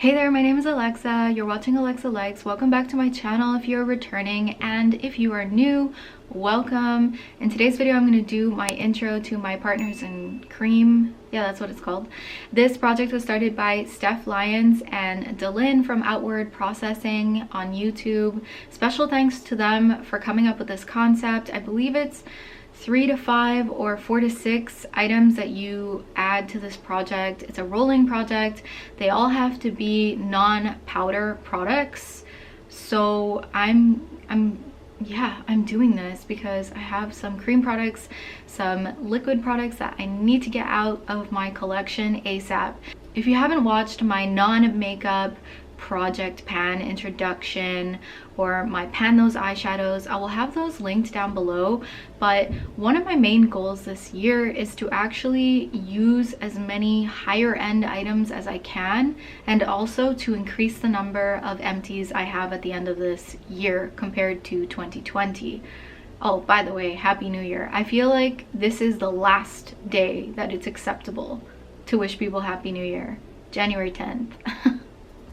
Hey there, my name is Alexa. You're watching Alexa Likes. Welcome back to my channel if you're returning, and if you are new, welcome. In today's video, I'm going to do my intro to my Partners in Cream. Yeah, that's what it's called. This project was started by Steph Lyons and Dylan from Outward Processing on YouTube. Special thanks to them for coming up with this concept. I believe it's 3 to 5 or 4 to 6 items that you add to this project. It's a rolling project. They all have to be non-powder products. So I'm doing this because I have some cream products, some liquid products that I need to get out of my collection ASAP. If you haven't watched my non-makeup project pan introduction or my pan those eyeshadows, I will have those linked down below. But one of my main goals this year is to actually use as many higher end items as I can, and also to increase the number of empties I have at the end of this year compared to 2020. Oh, by the way, Happy New Year. I feel like this is the last day that it's acceptable to wish people Happy New Year, January 10th.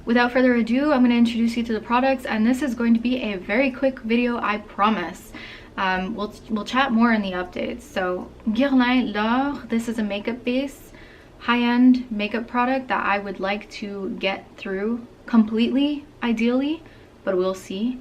Without further ado, I'm going to introduce you to the products, and this is going to be a very quick video, I promise. We'll chat more in the updates. So, Guerlain L'Or, this is a makeup base, high-end makeup product that I would like to get through completely, ideally, but we'll see.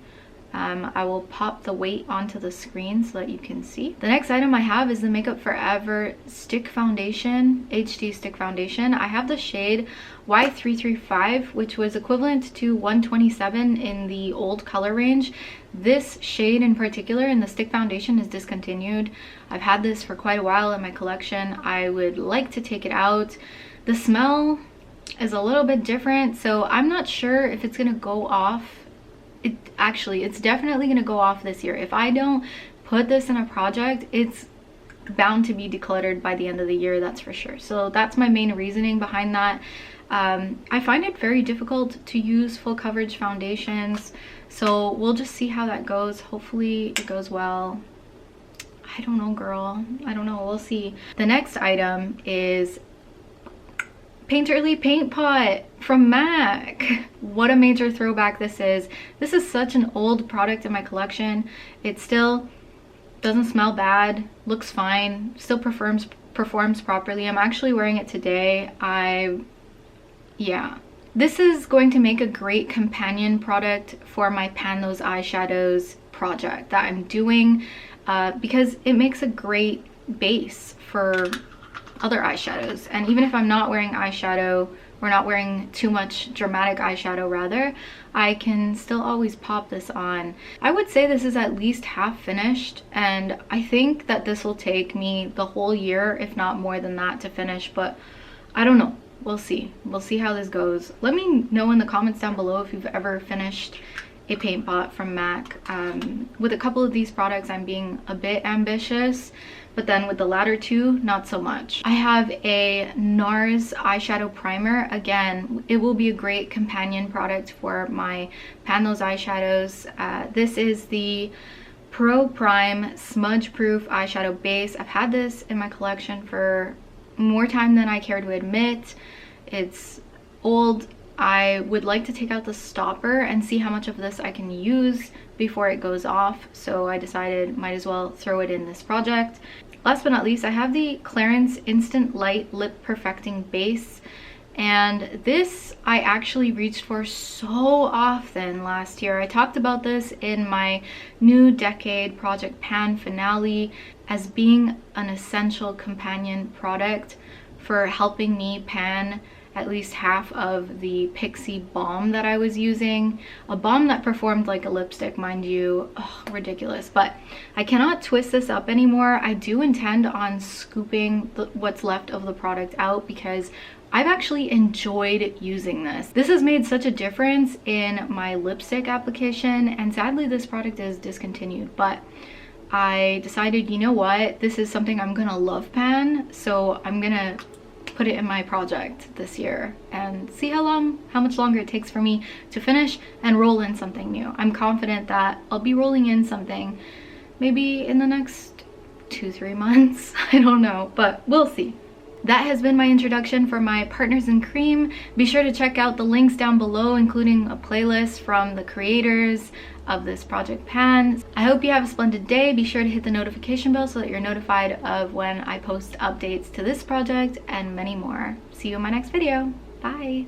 I will pop the weight onto the screen so that you can see. The next item I have is the Makeup Forever Stick Foundation, HD Stick Foundation. I have the shade Y335, which was equivalent to 127 in the old color range. This shade in particular in the stick foundation is discontinued. I've had this for quite a while in my collection. I would like to take it out. The smell is a little bit different, so I'm not sure if it's gonna go off. It's definitely gonna go off this year. If I don't put this in a project, it's bound to be decluttered by the end of the year, that's for sure. So that's my main reasoning behind that. I find it very difficult to use full coverage foundations, so we'll just see how that goes. Hopefully it goes well. I don't know, girl. I don't know, we'll see. The next item is Painterly Paint Pot from MAC. What a major throwback this is. This is such an old product in my collection. It still doesn't smell bad, looks fine, still performs properly. I'm actually wearing it today. Yeah. This is going to make a great companion product for my Pan Those Eyeshadows project that I'm doing because it makes a great base for other eyeshadows. And even if I'm not wearing eyeshadow, or not wearing too much dramatic eyeshadow rather, I can still always pop this on. I would say this is at least half finished, and I think that this will take me the whole year, if not more than that, to finish, but I don't know. We'll see. We'll see how this goes. Let me know in the comments down below if you've ever finished a paint pot from MAC. With a couple of these products, I'm being a bit ambitious, but then with the latter two, not so much. I have a NARS eyeshadow primer. Again, it will be a great companion product for my Pan Those Eyeshadows. This is the Pro Prime Smudge Proof Eyeshadow Base. I've had this in my collection for more time than I care to admit. It's old. I would like to take out the stopper and see how much of this I can use before it goes off, so I decided might as well throw it in this project. Last but not least, I have the Clarins Instant Light Lip Perfecting Base, and this I actually reached for so often last year. I talked about this in my New Decade Project Pan finale as being an essential companion product for helping me pan at least half of the Pixie balm that I was using. A balm that performed like a lipstick, mind you. Oh, ridiculous. But I cannot twist this up anymore. I do intend on scooping what's left of the product out because I've actually enjoyed using this. This has made such a difference in my lipstick application, and sadly this product is discontinued, but I decided, you know what, this is something I'm gonna love pan, so I'm gonna put it in my project this year and see how much longer it takes for me to finish and roll in something new. I'm confident that I'll be rolling in something maybe in the next 2-3 months. I don't know, but we'll see. That has been my introduction for my partners in cream. Be sure to check out the links down below, including a playlist from the creators of this project pan. I hope you have a splendid day. Be sure to hit the notification bell so that you're notified of when I post updates to this project and many more. See you in my next video. Bye.